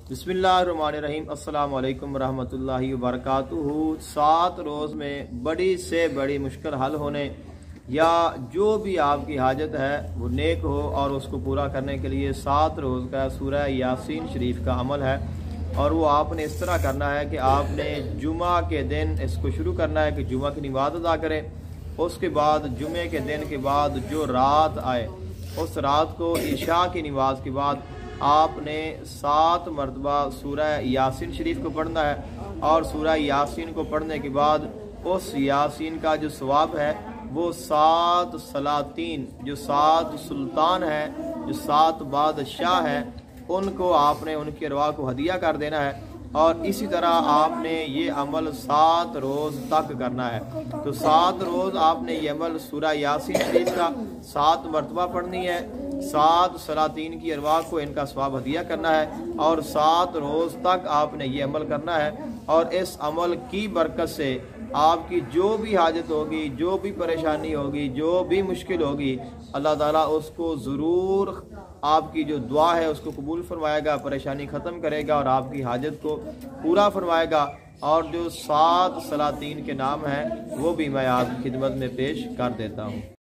बिस्मिल्लाहिर्रहमानिर्रहीम। अस्सलाम वालेकुम रहमतुल्लाहि वबरकातुहू। 7 रोज़ में बड़ी से बड़ी मुश्किल हल होने या जो भी आपकी हाजत है वो नेक हो और उसको पूरा करने के लिए 7 रोज़ का सूरह यासीन शरीफ का अमल है। और वो आपने इस तरह करना है कि आपने जुमा के दिन इसको शुरू करना है कि जुमा की नमाज़ अदा करें। उसके बाद जुमे के दिन के बाद जो रात आए उस रात को इशा की नमाज के बाद आपने 7 मरतबा सूरह यासीन शरीफ को पढ़ना है। और सूरह यासीन को पढ़ने के बाद उस यासीन का जो सवाब है वो 7 सलातीन, जो 7 सुल्तान है, जो 7 बादशाह है, उनको आपने उनकी अरवाह को हदिया कर देना है। और इसी तरह आपने ये अमल 7 रोज़ तक करना है। तो 7 रोज़ आपने ये अमल सूरह यासीन शरीफ का 7 मरतबा पढ़नी है, 7 सलातीन की अरवाह को इनका सवाब हदिया करना है और 7 रोज़ तक आपने ये अमल करना है। और इस अमल की बरकत से आपकी जो भी हाजत होगी, जो भी परेशानी होगी, जो भी मुश्किल होगी, अल्लाह ताला उसको ज़रूर आपकी जो दुआ है उसको कबूल फरमाएगा, परेशानी ख़त्म करेगा और आपकी हाजत को पूरा फरमाएगा। और जो 7 सलातीन के नाम हैं वो भी मैं आपकी खिदमत में पेश कर देता हूँ।